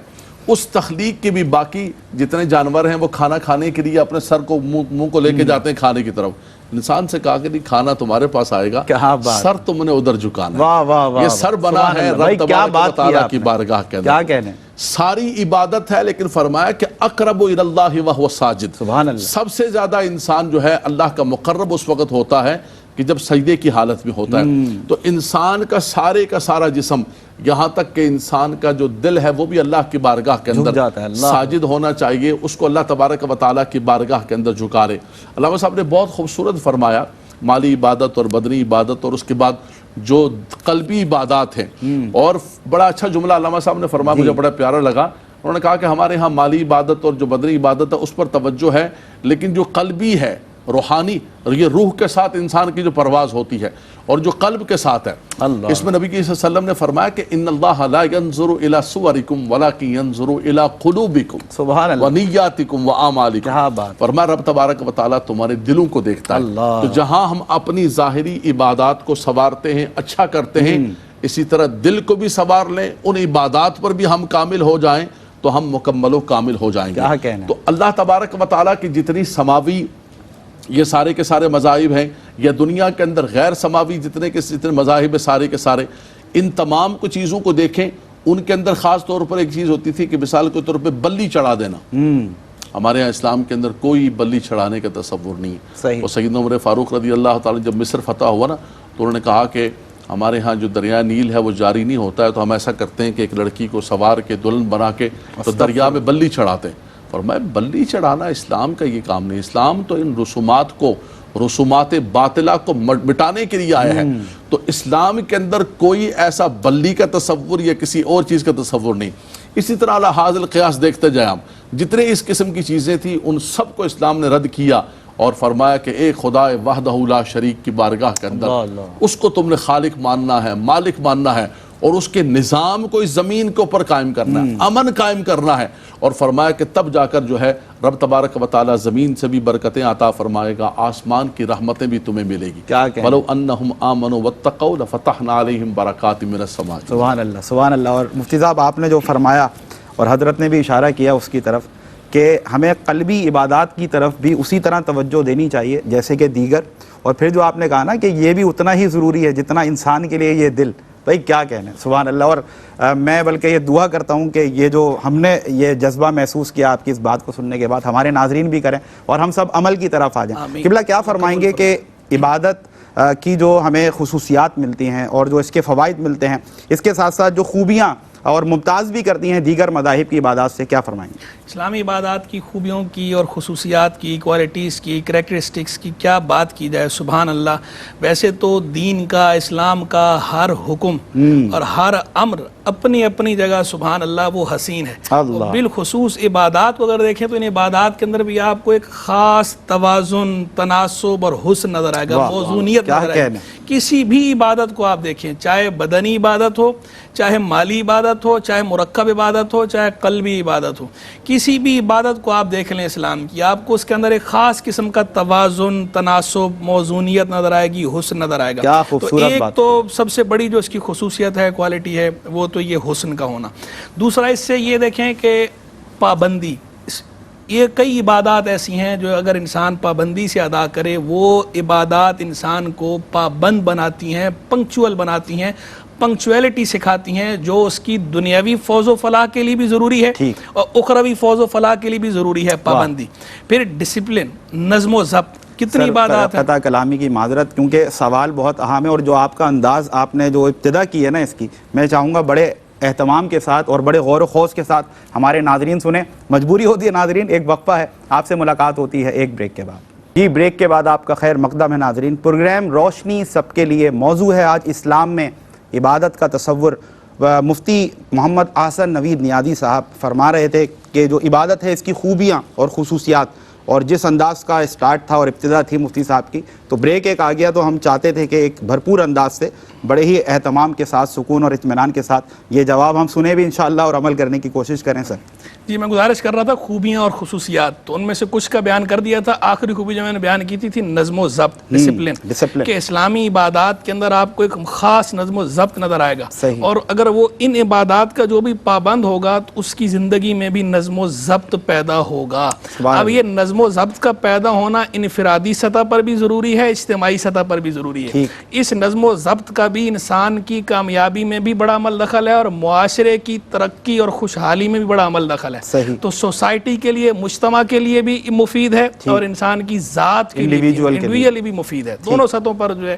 اس تخلیق کے بھی باقی جتنے جانور ہیں وہ کھانا کھانے کے لیے اپنے سر کو منہ کو لے کے جاتے ہیں کھانے کی طرف۔ انسان سے کہا کہ نہیں، کھانا تمہارے پاس آئے گا، سر تم نے ادھر جھکانا ہے۔ یہ سر بنا ہے رب تبارک و تعالیٰ کی بارگاہ کے اندر۔
کیا کہنے،
ساری عبادت ہے، لیکن فرمایا کہ اقرب الی اللہ وہو ساجد، سب سے زیادہ انسان جو ہے اللہ کا مقرب اس وقت ہوتا ہے کہ جب سجدے کی حالت میں ہوتا ہے۔ تو انسان کا سارا جسم، یہاں تک کہ انسان کا جو دل ہے وہ بھی اللہ کی بارگاہ کے اندر ساجد ہونا چاہیے، اس کو اللہ تبارک و تعالیٰ کی بارگاہ کے اندر جھکا رہے۔ علامہ صاحب نے بہت خوبصورت فرمایا، مالی عبادت اور بدنی عبادت اور اس کے بعد جو قلبی عبادات ہیں، اور بڑا اچھا جملہ علامہ صاحب نے فرمایا، مجھے بڑا پیارا لگا۔ انہوں نے کہا کہ ہمارے ہاں مالی عبادت اور جو بدنی عبادت ہے اس پر توجہ ہے، لیکن جو قلبی ہے، روحانی، اور یہ روح کے ساتھ انسان کی جو پرواز ہوتی ہے اور جو قلب کے ساتھ ہے، اس میں نبی صلی اللہ علیہ وسلم نے فرمایا کہ ان اللہ لا ينظر الى صورکم ولکن ينظر الى قلوبکم ونیاتکم واعمالکم۔ فرمایا رب تبارک و تعالیٰ تمہارے دلوں کو دیکھتا ہے، تو جہاں ہم اپنی ظاہری عبادات کو سنوارتے ہیں، اچھا کرتے ہیں، اسی طرح دل کو بھی سنوار لیں، ان عبادات پر بھی ہم کامل ہو جائیں تو ہم مکمل و کامل ہو جائیں گے۔ تو اللہ تبارک و تعالیٰ کی جتنی سماوی یہ سارے کے سارے مذاہب ہیں، یا دنیا کے اندر غیر سماوی جتنے مذاہب ہیں، سارے کے سارے، ان تمام کو چیزوں کو دیکھیں، ان کے اندر خاص طور پر ایک چیز ہوتی تھی کہ مثال کے طور پہ بلی چڑھا دینا۔ ہمارے ہاں اسلام کے اندر کوئی بلی چڑھانے کا تصور نہیں ہے۔ اور سیدنا عمر فاروق رضی اللہ تعالیٰ جب مصر فتح ہوا نا، تو انہوں نے کہا کہ ہمارے ہاں جو دریا نیل ہے وہ جاری نہیں ہوتا ہے، تو ہم ایسا کرتے ہیں کہ ایک لڑکی کو سوار کے دلہن بنا کے تو دریا میں بلی چڑھاتے ہیں۔ فرمایا بلی چڑھانا اسلام کا یہ کام نہیں، اسلام تو ان رسومات باطلہ کو مٹانے کے لیے آیا ہے۔ تو اسلام کے اندر کوئی ایسا بلی کا تصور یا کسی اور چیز کا تصور نہیں۔ اسی طرح علی حاذ القیاس دیکھتے جائیں ہم، جتنے اس قسم کی چیزیں تھیں ان سب کو اسلام نے رد کیا، اور فرمایا کہ ایک خدا وحدہ لا شریک کی بارگاہ کے اندر اس کو تم نے خالق ماننا ہے، مالک ماننا ہے، اور اس کے نظام کو اس زمین کے اوپر قائم کرنا ہے، امن قائم کرنا ہے۔ اور فرمایا کہ تب جا کر جو ہے رب تبارک و تعالیٰ زمین سے بھی برکتیں عطا فرمائے گا، آسمان کی رحمتیں بھی تمہیں ملے گی۔ وَلَوْ أَنَّهُمْ آمَنُوا وَاتَّقَوْا لَفَتَحْنَا عَلَيْهِمْ بَرَكَاتٍ مِّنَ السَّمَاءِ۔
سبحان اللہ، سبحان اللہ۔ اور مفتی صاحب آپ نے جو فرمایا اور حضرت نے بھی اشارہ کیا اس کی طرف کہ ہمیں قلبی عبادات کی طرف بھی اسی طرح توجہ دینی چاہیے جیسے کہ دیگر، اور پھر جو آپ نے کہا نا کہ یہ بھی اتنا ہی ضروری ہے جتنا انسان کے لیے یہ دل، بھائی کیا کہنے، سبحان اللہ۔ اور میں بلکہ یہ دعا کرتا ہوں کہ یہ جو ہم نے یہ جذبہ محسوس کیا آپ کی اس بات کو سننے کے بعد، ہمارے ناظرین بھی کریں اور ہم سب عمل کی طرف آ جائیں۔ قبلہ کیا فرمائیں گے کہ عبادت کی جو ہمیں خصوصیات ملتی ہیں اور جو اس کے فوائد ملتے ہیں، اس کے ساتھ ساتھ جو خوبیاں اور ممتاز بھی کرتی ہیں دیگر مذاہب کی عبادات سے، کیا فرمائیں گے؟
اسلامی عبادات کی خوبیوں کی اور خصوصیات کی، کوالٹیز کی، کریکٹرسٹکس کی کیا بات کی جائے، سبحان اللہ۔ ویسے تو دین کا، اسلام کا ہر حکم اور ہر امر اپنی اپنی جگہ سبحان اللہ وہ حسین ہے۔ بالخصوص عبادات کو اگر دیکھیں تو ان عبادات کے اندر بھی آپ کو ایک خاص توازن، تناسب اور حسن نظر آئے گا، موزونیت نظر آئے گا۔ کسی بھی عبادت کو آپ دیکھیں، چاہے بدنی عبادت ہو، چاہے مالی عبادت ہو، چاہے مرکب عبادت ہو، چاہے قلبی عبادت ہو، کسی بھی عبادت کو آپ دیکھ لیں اسلام کی، آپ کو اس کے اندر ایک خاص قسم کا توازن، تناسب، موزونیت نظر آئے گی، حسن نظر آئے گا۔
کیا
تو
خوبصورت
ایک
بات،
تو سب سے بڑی جو اس کی خصوصیت ہے، کوالٹی ہے، وہ تو یہ حسن کا ہونا۔ دوسرا اس سے یہ دیکھیں کہ پابندی، یہ کئی عبادات ایسی ہیں جو اگر انسان پابندی سے ادا کرے، وہ عبادات انسان کو پابند بناتی ہیں، پنکچوئل بناتی ہیں، پنکچویلٹی سکھاتی ہیں، جو اس کی دنیاوی فوز و فلاح کے لیے بھی ضروری ہے اور اخروی فوز و فلاح کے لیے بھی ضروری ہے پابندی۔ پھر ڈسپلن، نظم و ضبط، کتنی عبادات ہیں۔
قطع کلامی کی معذرت، کیونکہ سوال بہت اہم ہے، اور جو آپ کا انداز آپ نے جو ابتدا کی ہے نا اس کی، میں چاہوں گا بڑے اہتمام کے ساتھ اور بڑے غور و خوض کے ساتھ ہمارے ناظرین سنیں۔ مجبوری ہوتی ہے ناظرین، ایک وقفہ ہے، آپ سے ملاقات ہوتی ہے ایک بریک کے بعد۔ جی بریک کے بعد آپ کا خیر مقدم ہے ناظرین۔ پروگرام روشنی سب کے لیے، موضوع ہے آج اسلام میں عبادت کا تصور۔ مفتی محمد احسن نوید نیازی صاحب فرما رہے تھے کہ جو عبادت ہے اس کی خوبیاں اور خصوصیات، اور جس انداز کا اسٹارٹ تھا اور ابتدا تھی مفتی صاحب کی، تو بریک ایک آ گیا، تو ہم چاہتے تھے کہ ایک بھرپور انداز سے، بڑے ہی اہتمام کے ساتھ، سکون اور اطمینان کے ساتھ یہ جواب ہم سنیں بھی انشاءاللہ اور عمل کرنے کی کوشش کریں سر۔
جی میں گزارش کر رہا تھا خوبیاں اور خصوصیات، تو ان میں سے کچھ کا بیان کر دیا تھا۔ آخری خوبی جو میں نے بیان کی تھی نظم و ضبط، ڈسپلن، کہ اسلامی عبادات کے اندر آپ کو ایک خاص نظم و ضبط نظر آئے گا، اور اگر وہ ان عبادات کا جو بھی پابند ہوگا تو اس کی زندگی میں بھی نظم و ضبط پیدا ہوگا۔ اب یہ نظم و ضبط کا پیدا ہونا انفرادی سطح پر بھی ضروری ہے، اجتماعی سطح پر بھی ضروری ہے۔ اس نظم و ضبط کا بھی انسان کی کامیابی میں بھی بڑا عمل دخل ہے، اور معاشرے کی ترقی اور خوشحالی میں بھی بڑا عمل دخل ہے۔ تو سوسائٹی کے لیے، مجتمع کے لیے بھی مفید ہے، اور انسان کی ذات کے لیے انڈیویجولی بھی مفید ہے۔ دونوں سطحوں پر جو ہے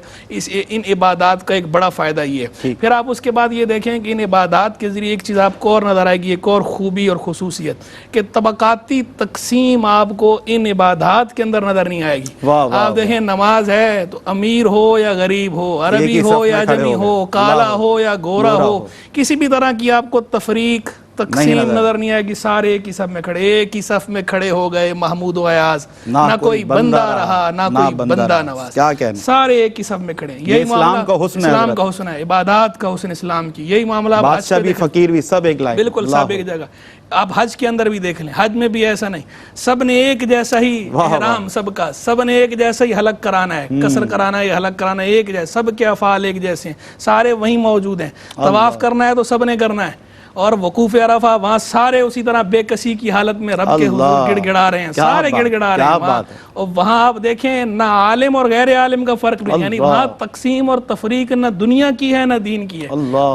ان عبادات کا ایک بڑا فائدہ یہ ہے۔ پھر آپ اس کے بعد یہ دیکھیں کہ ان عبادات کے ذریعے ایک چیز آپ کو اور نظر آئے گی، ایک اور خوبی اور خصوصیت، کہ طبقاتی تقسیم آپ کو ان عبادات کے اندر نظر نہیں آئے گی۔ آپ دیکھیں نماز ہے تو امیر ہو یا غریب ہو، عربی ہو یا اجمی ہو، کالا ہو یا گورا ہو، کسی بھی طرح کی آپ کو تفریق، تقسیم نظر نہیں آئے گی۔ سارے ایک ہی صف میں کھڑے، ایک ہی صف میں کھڑے ہو گئے محمود و ایاز، نہ کوئی بندہ رہا نہ کوئی بندہ نواز،
کیا کہنا،
سارے ایک ہی صف میں کھڑے۔ یہی
اسلام کا حسن ہے،
اسلام کا حسن ہے، عبادات کا حسن اسلام کی۔ یہی معاملہ
بادشاہ بھی، فقیر بھی، سب ایک لائن،
بالکل سب ایک جگہ۔ آپ حج کے اندر بھی دیکھ لیں، حج میں بھی ایسا نہیں، سب نے ایک جیسا ہی احرام، سب کا سب نے ایک جیسا ہی حلق کرانا ہے، قصر کرانا ہے، حلق کرانا ہے، ایک جیسا، سب کے افعال ایک جیسے ہیں، سارے وہیں موجود ہیں۔ طواف کرنا ہے تو سب نے کرنا ہے، اور وقوف عرفہ وہاں سارے اسی طرح بے کسی کی حالت میں رب کے حضور گڑ گڑا رہے ہیں، سارے گڑ گڑا رہے ہیں۔ اور وہاں آپ دیکھیں نہ عالم اور غیر عالم کا فرق نہیں، یعنی وہاں تقسیم اور تفریق نہ دنیا کی ہے نہ دین کی ہے۔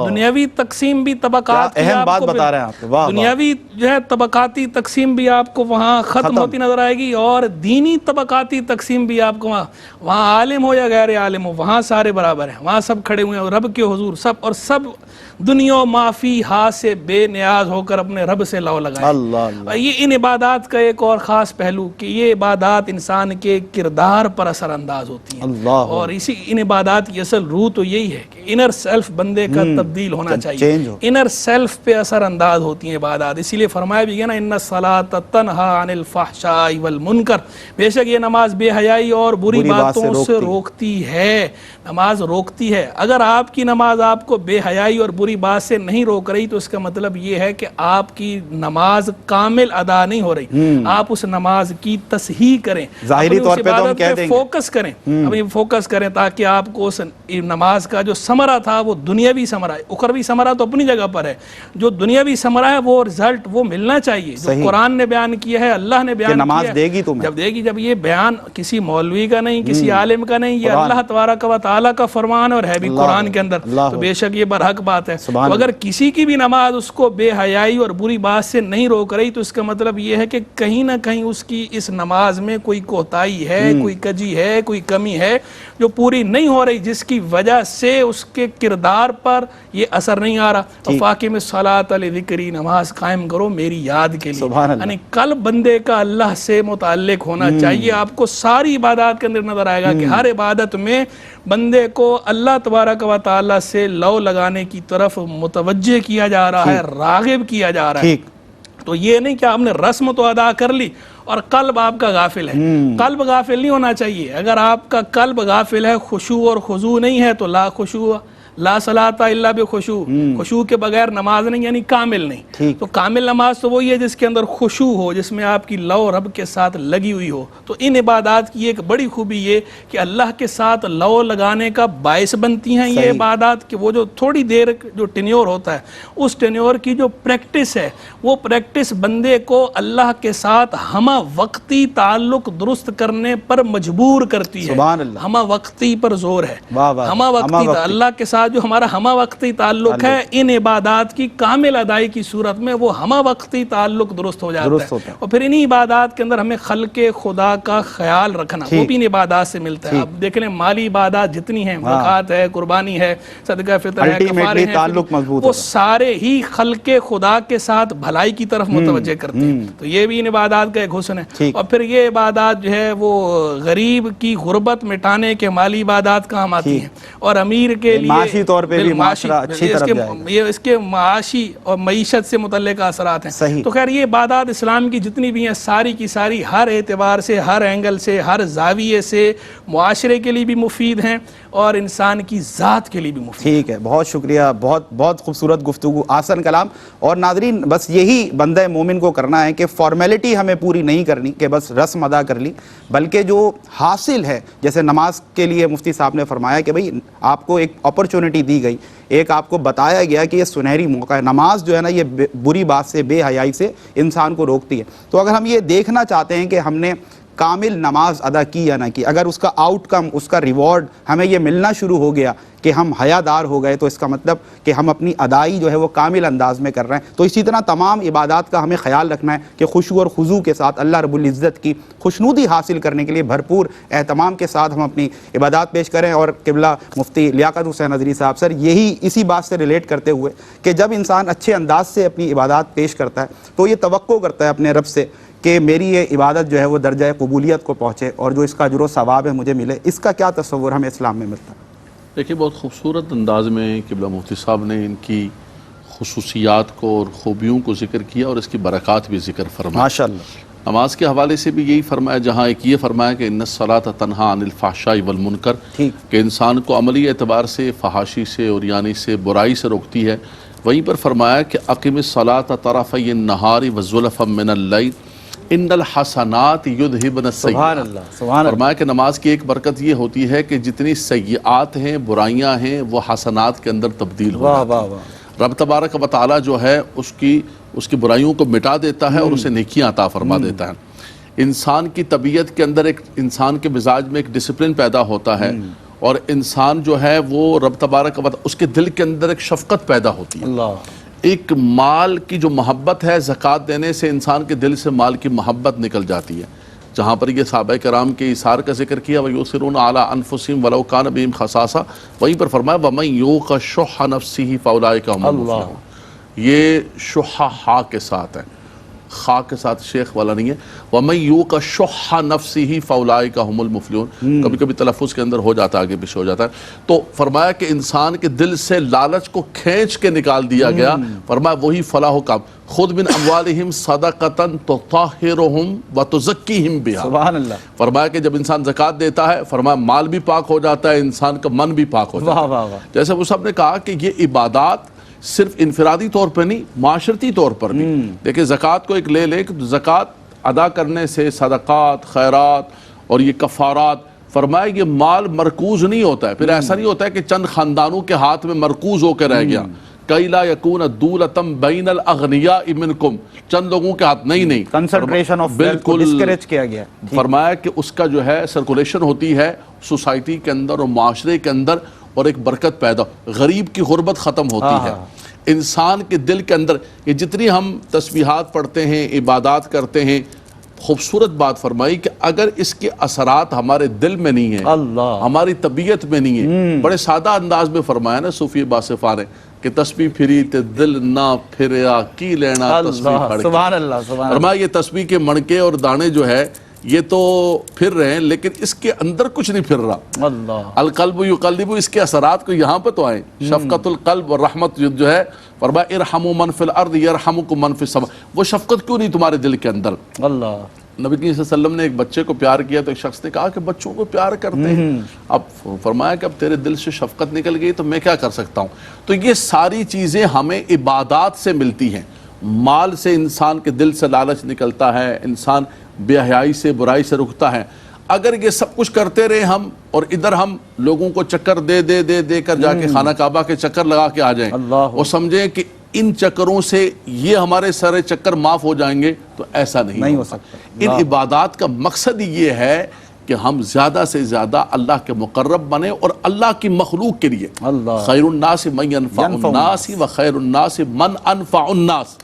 دنیاوی تقسیم بھی طبقات کی،
اہم بات بتا رہے ہیں آپ،
دنیاوی جو ہے طبقاتی تقسیم بھی آپ کو وہاں ختم ہوتی نظر آئے گی، اور دینی طبقاتی تقسیم بھی آپ کو وہاں عالم ہو یا غیر عالم ہو، وہاں سارے برابر ہیں، وہاں سب کھڑے ہوئے ہیں رب کے حضور، سب، اور سب دنیا و معافی ہاتھ سے بے نیاز ہو کر اپنے رب سے لو لگائے۔ یہ ان عبادات کا ایک اور خاص پہلو کہ یہ عبادات انسان کے کردار پر اثر انداز ہوتی ہیں، اور اسی ان عبادات کی اصل روح تو یہی ہے کہ انر سیلف بندے کا تبدیل ہونا چاہیے، انر سیلف پہ اثر انداز ہوتی ہیں عبادات۔ اسی لیے فرمایا بھی گیا نا، ان الصلاۃ تنہی عن الفحشاء والمنکر، بے شک یہ نماز بے حیائی اور بری باتوں سے روکتی ہے، نماز روکتی ہے۔ اگر آپ کی نماز آپ کو بے حیائی اور بری بات سے نہیں روک رہی تو اس کا مطلب یہ ہے کہ آپ کی نماز کامل ادا نہیں ہو رہی۔ آپ اس نماز کی تصحیح کریں،
ظاہری طور پہ تو ہم کہہ دیں گے
فوکس کریں، ابھی فوکس کریں، تاکہ آپ کو اس نماز کا جو ثمرہ تھا وہ دنیاوی ثمرہ ہے، اخروی ثمرہ تو اپنی جگہ پر ہے، جو دنیاوی ثمرہ ہے وہ رزلٹ وہ ملنا چاہیے جو قرآن نے بیان کیا ہے، اللہ نے بیان کیا ہے۔
نماز دے گی تمہیں،
جب دے گی، جب یہ بیان کسی مولوی کا نہیں، کسی عالم کا نہیں، یہ اللہ تبارک و تعالیٰ کا فرمان اور ہے بھی قرآن کے اندر، تو بے شک یہ برحق بات ہے۔ تو اگر کسی کی بھی نماز اس کو بے حیائی اور بری بات سے نہیں روک رہی تو اس کا مطلب یہ ہے کہ کہیں نہ کہیں اس کی اس نماز میں کوئی کوتاہی ہے، کوئی کجی ہے، کوئی کمی ہے جو پوری نہیں ہو رہی، جس کی وجہ سے اس کے کردار پر یہ اثر نہیں آ رہا۔ فاقم الصلاۃ لذکری، نماز قائم کرو میری یاد کے لیے، یعنی قلب بندے کا اللہ سے متعلق ہونا چاہیے۔ آپ کو ساری عبادات کے اندر نظر آئے گا کہ ہر عبادت میں بندے کو اللہ تبارک و تعالیٰ سے لو لگانے کی طرف متوجہ کیا جا رہا ہے، راغب کیا جا رہا ہے۔ تو یہ نہیں کہ آپ نے رسم تو ادا کر لی اور قلب آپ کا غافل ہے، قلب غافل نہیں ہونا چاہیے۔ اگر آپ کا قلب غافل ہے، خشوع اور خضوع نہیں ہے تو لا خشوع لا صلاۃ الا بخشوع، خشوع کے بغیر نماز نہیں، یعنی کامل نہیں. تو کامل نماز تو وہی ہے جس کے اندر خشوع ہو، جس میں آپ کی لو رب کے ساتھ لگی ہوئی ہو. تو ان عبادات کی ایک بڑی خوبی یہ کہ اللہ کے ساتھ لو لگانے کا باعث بنتی ہیں یہ عبادات، کہ وہ جو تھوڑی دیر جو ٹینیور ہوتا ہے اس ٹینیور کی جو پریکٹس ہے وہ پریکٹس بندے کو اللہ کے ساتھ ہمہ وقتی تعلق درست کرنے پر مجبور کرتی ہے. ہمہ وقتی پر زور ہے، ہمہ وقتی اللہ کے ساتھ جو ہمارا ہمہ وقتی تعلق ہے، ان عبادات کی کامل ادائی کی صورت میں وہ ہمہ وقتی تعلق درست ہو جاتا ہے. اور پھر انہی عبادات کے اندر ہمیں خلق خدا کا خیال رکھنا وہ بھی ان عبادات سے ملتا ہے. اب دیکھ لیں مالی عبادات جتنی ہیں، زکوٰۃ ہے، قربانی ہے، صدقہ فطر ہے، کفارے ہیں، وہ سارے ہی خلق خدا کے ساتھ بھلائی کی طرف متوجہ کرتے ہیں. تو یہ بھی ان عبادات کا ایک حسن ہے. اور پھر یہ عبادات جو ہے وہ غریب کی غربت مٹانے کے مالی عبادات کام آتی ہیں، اور امیر کے لیے
معاشی طور پہ بھی معاشرہ اچھی طرف جائے گا.
یہ اس کے معاشی اور معیشت سے متعلق اثرات ہیں. تو خیر یہ عبادات اسلام کی جتنی بھی ہیں ساری کی ساری ہر اعتبار سے، ہر اینگل سے، ہر زاویے سے معاشرے کے لیے بھی مفید ہیں اور انسان کی ذات کے لیے بھی مفید.
ٹھیک ہے، بہت شکریہ، بہت خوبصورت گفتگو، آسن کلام. اور ناظرین بس یہی بندہ مومن کو کرنا ہے کہ فارمیلٹی ہمیں پوری نہیں کرنی کہ بس رسم ادا کر لی، بلکہ جو حاصل ہے، جیسے نماز کے لیے مفتی صاحب نے فرمایا کہ بھئی آپ کو ایک اپرچونٹی دی گئی، ایک آپ کو بتایا گیا کہ یہ سنہری موقع ہے. نماز جو ہے نا یہ بری بات سے، بے حیائی سے انسان کو روکتی ہے. تو اگر ہم یہ دیکھنا چاہتے ہیں کہ ہم نے کامل نماز ادا کی یا نہ کی، اگر اس کا آؤٹ کم، اس کا ریوارڈ ہمیں یہ ملنا شروع ہو گیا کہ ہم حیا دار ہو گئے، تو اس کا مطلب کہ ہم اپنی ادائی جو ہے وہ کامل انداز میں کر رہے ہیں. تو اسی طرح تمام عبادات کا ہمیں خیال رکھنا ہے کہ خشوع اور خضوع کے ساتھ اللہ رب العزت کی خوشنودی حاصل کرنے کے لیے بھرپور اہتمام کے ساتھ ہم اپنی عبادات پیش کریں. اور قبلہ مفتی لیاقت حسین نظری صاحب سر یہی اسی بات سے ریلیٹ کرتے ہوئے کہ جب انسان اچھے انداز سے اپنی عبادات پیش کرتا ہے تو یہ توقع کرتا ہے اپنے رب سے کہ میری یہ عبادت جو ہے وہ درجہ قبولیت کو پہنچے اور جو اس کا اجر و ثواب ہے مجھے ملے. اس کا کیا تصور ہمیں اسلام میں ملتا ہے؟
دیکھیے بہت خوبصورت انداز میں قبلہ مفتی صاحب نے ان کی خصوصیات کو اور خوبیوں کو ذکر کیا اور اس کی برکات بھی ذکر فرمایا.
ماشاءاللہ.
نماز کے حوالے سے بھی یہی فرمایا، جہاں ایک یہ فرمایا کہ ان الصلاۃ تنہا عن الفحشاء والمنکر، کہ انسان کو عملی اعتبار سے فحاشی سے اور یعنی سے برائی سے روکتی ہے. وہیں پر فرمایا کہ اقم الصلاۃ طرفی النہار وزلفا من اللیل ان الحسنات یذہبن السیئات. فرمایا کہ نماز کی ایک برکت یہ ہوتی ہے کہ جتنی سیئات ہیں، برائیاں ہیں، وہ حسنات کے اندر تبدیل ہو جاتی ہیں. رب تبارک و تعالی جو ہے اس کی برائیوں کو مٹا دیتا ہے اور اسے نیکیاں عطا فرما دیتا ہے. انسان کی طبیعت کے اندر، ایک انسان کے مزاج میں ایک ڈسپلن پیدا ہوتا ہے، اور انسان جو ہے وہ رب تبارک و تعالی اس کے دل کے اندر ایک شفقت پیدا ہوتی ہے. ایک مال کی جو محبت ہے، زکوٰۃ دینے سے انسان کے دل سے مال کی محبت نکل جاتی ہے. جہاں پر یہ صحابہ کرام کے ایثار کا ذکر کیا، وَيُؤْثِرُونَ عَلَىٰ أَنفُسِهِمْ وَلَوْ كَانَ بِهِمْ خَصَاصَةٌ، وہیں پر فرمایا وَمَن يُوقَ شُحَّ نَفْسِهِ فَأُولَٰئِكَ هُمُ الْمُفْلِحُونَ. یہ شح ہا کے ساتھ ہے، خا کے ساتھ شیخ والا نہیں ہے. وَمَن يُوقَ شُحَّ نَفْسِهِ فَأُولَٰئِكَ هُمُ الْمُفْلِحُونَ. کبھی کبھی تلفظ کے اندر ہو جاتا ہے، آگے پیچھے ہو جاتا ہے. تو فرمایا کہ انسان کے دل سے لالچ کو کھینچ کے نکال دیا گیا. فرمایا وہی فلاح و کام. خُذْ مِنْ أَمْوَالِهِمْ صَدَقَةً تُطَهِّرُهُمْ وَتُزَكِّيهِمْ بِهَا. سبحان اللہ. فرمایا کہ جب انسان زکوٰۃ دیتا ہے، فرمایا مال بھی پاک ہو جاتا ہے، انسان کا من بھی پاک ہو جاتا ہے. جیسے وہ سب نے کہا کہ یہ عبادات صرف انفرادی طور پر نہیں، معاشرتی طور پر بھی. دیکھیں زکوٰۃ کو ایک لے لے کہ زکوٰۃ ادا کرنے سے صدقات، خیرات اور یہ کفارات، فرمایا یہ مال مرکوز نہیں ہوتا ہے. پھر ایسا نہیں ہوتا ہے کہ چند خاندانوں کے ہاتھ میں مرکوز ہو کے رہ گیا. کَإِ لَا يَكُونَ دُولَةً بَيْنَ الْأَغْنِيَاءِ مِنْكُمْ، چند لوگوں کے ہاتھ نہیں
کنسنٹریشن آف ویلتھ کو ڈسکریج کیا گیا.
فرمایا کہ اس کا جو ہے سرکولیشن ہوتی ہے سوسائٹی کے اندر اور معاشرے کے اندر، اور ایک برکت پیدا، غریب کی غربت ختم ہوتی ہے. انسان کے دل کے اندر یہ جتنی ہم تسبیحات پڑھتے ہیں، عبادات کرتے ہیں، خوبصورت بات فرمائی کہ اگر اس کے اثرات ہمارے دل میں نہیں ہیں، ہماری طبیعت میں نہیں ہے. بڑے سادہ انداز میں فرمایا نا صوفی باصفہ نے کہ تسبیح پھری تے دل نہ پھریا کی لینا تسبیح پڑھ کے.
سبحان اللہ.
فرمایا یہ تسبیح کے مڑکے اور دانے جو ہے یہ تو پھر رہے ہیں، لیکن اس کے اندر کچھ نہیں پھر رہا. القلب یقلب، اس کے اثرات کو یہاں پہ تو آئیں. شفقت القلب اور رحمت جو ہے، فرمایا ارحموا من فی الارض یرحمکم من فی السماء. وہ شفقت کیوں نہیں تمہارے دل کے اندر؟ نبی صلی اللہ علیہ وسلم نے ایک بچے کو پیار کیا تو ایک شخص نے کہا کہ بچوں کو پیار کرتے ہیں، اب فرمایا کہ اب تیرے دل سے شفقت نکل گئی تو میں کیا کر سکتا ہوں. تو یہ ساری چیزیں ہمیں عبادات سے ملتی ہیں. مال سے انسان کے دل سے لالچ نکلتا ہے، انسان بے حیائی سے برائی سے رکتا ہے. اگر یہ سب کچھ کرتے رہے ہم اور ادھر ہم لوگوں کو چکر دے کر جا کے خانہ کعبہ کے چکر لگا کے آ جائیں اور سمجھیں کہ ان چکروں سے یہ ہمارے سارے چکر معاف ہو جائیں گے، تو ایسا نہیں ہو سکتا. ان عبادات کا مقصد یہ ہے کہ ہم زیادہ سے زیادہ اللہ کے مقرب بنیں اور اللہ کی مخلوق کے لیے خیر الناس من ینفع الناس و خیر الناس من انفع الناس،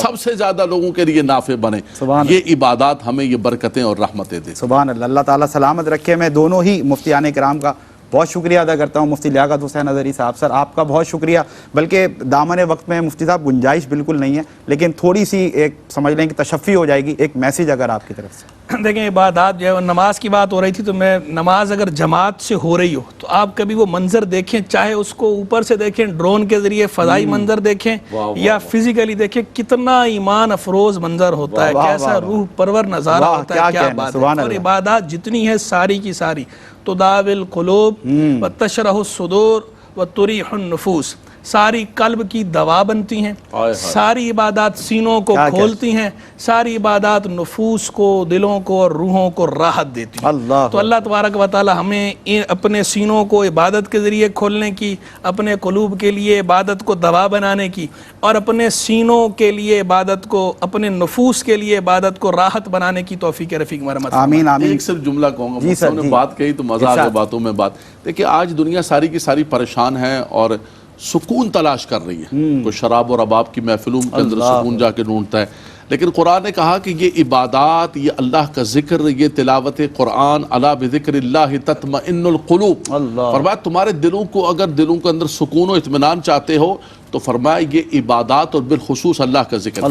سب سے زیادہ لوگوں کے لیے نافع بنیں. یہ عبادات ہمیں یہ برکتیں اور رحمتیں دے.
سبحان اللہ. اللہ تعالیٰ سلامت رکھے. میں دونوں ہی مفتیان کرام کا بہت شکریہ ادا کرتا ہوں. مفتی لیاقت حسین اظہری صاحب، سر آپ کا بہت شکریہ. بلکہ دامن وقت میں مفتی صاحب گنجائش بالکل نہیں ہے، لیکن تھوڑی سی ایک سمجھ لیں کہ تشفی ہو جائے گی، ایک میسیج اگر آپ کی طرف سے.
دیکھیں عبادات جو ہے، نماز کی بات ہو رہی تھی تو میں نماز اگر جماعت سے ہو رہی ہو تو آپ کبھی وہ منظر دیکھیں، چاہے اس کو اوپر سے دیکھیں، ڈرون کے ذریعے فضائی منظر دیکھیں یا فزیکلی دیکھیں، کتنا ایمان افروز منظر ہوتا ہے، کیسا روح پرور نظارہ ہوتا ہے. کیا بات ہے. اور عبادات جتنی ہے ساری کی ساری تداوی القلوب وتشرح الصدور وتریح النفوس، ساری قلب کی دوا بنتی ہیں. ساری عبادات سینوں کو کھولتی ہیں، ساری عبادات نفوس کو، دلوں کو اور روحوں کو راحت دیتی ہیں. تو اللہ تبارک و تعالی ہمیں اپنے سینوں کو عبادت کے ذریعے کھولنے کی، اپنے قلوب کے لیے عبادت کو دوا بنانے کی، اور اپنے سینوں کے لیے عبادت کو، اپنے نفوس کے لیے عبادت کو راحت بنانے کی توفیق رفیق مرحمت.
آمین آمین.
ایک صرف جملہ کہوں گا، مفتی نے بات کہی تو مزہ آ گیا باتوں میں بات. دیکھیں آج دنیا ساری کی ساری پریشان ہے اور سکون تلاش کر رہی ہے. کوئی شراب و رباب کی محفلوں کے اندر سکون جا کے ڈھونڈتا ہے، لیکن قرآن نے کہا کہ یہ عبادات، یہ اللہ کا ذکر، یہ تلاوت قرآن، الا بذکر اللہ تطمئن القلوب. فرمایا تمہارے دلوں کو، اگر دلوں کے اندر سکون و اطمینان چاہتے ہو تو فرمایا یہ عبادات اور بالخصوص اللہ کا ذکر،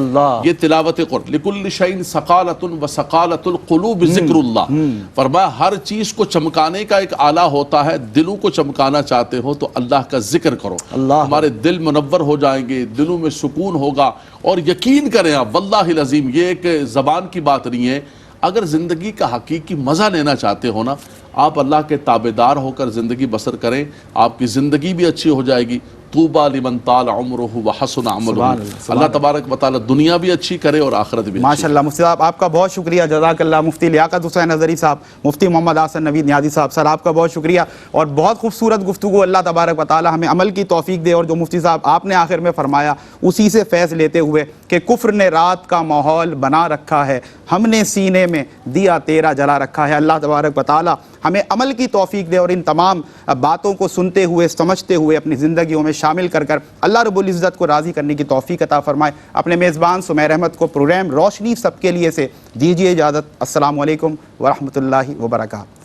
یہ تلاوت قرآن. لکل شیء ثقالۃ وثقالۃ القلوب ذکر اللہ. فرمایا ہر چیز کو چمکانے کا ایک آلہ ہوتا ہے، دلوں کو چمکانا چاہتے ہو تو اللہ کا ذکر کرو، ہمارے دل منور ہو جائیں گے، دلوں میں سکون ہوگا. اور یقین کریں آپ، واللہ العظیم یہ ایک زبان کی بات نہیں ہے، اگر زندگی کا حقیقی مزہ لینا چاہتے ہو نا، آپ اللہ کے تابعدار ہو کر زندگی بسر کریں، آپ کی زندگی بھی اچھی ہو جائے گی. طوبیٰ لمن طال عمرہ وحسن عملہ. اللہ تبارک و تعالی دنیا بھی اچھی کرے اور آخرت بھی.
ماشاءاللہ. مفتی صاحب آپ کا بہت شکریہ، جزاک اللہ. مفتی لیاقت حسین اظہری صاحب، مفتی محمد حسن نوید نیازی صاحب، سر آپ کا بہت شکریہ. اور بہت خوبصورت گفتگو. اللہ تبارک و تعالی ہمیں عمل کی توفیق دے. اور جو مفتی صاحب آپ نے آخر میں فرمایا اسی سے فیض لیتے ہوئے کہ کفر نے رات کا ماحول بنا رکھا ہے، ہم نے سینے میں دیا تیرا جلا رکھا ہے. اللہ تبارک و تعالی ہمیں عمل کی توفیق دے اور ان تمام باتوں کو سنتے ہوئے، سمجھتے ہوئے اپنی زندگیوں میں شامل کر اللہ رب العزت کو راضی کرنے کی توفیق عطا فرمائے. اپنے میزبان سمیر احمد کو پروگرام روشنی سب کے لیے سے دیجیے اجازت. السلام علیکم ورحمۃ اللہ وبرکاتہ.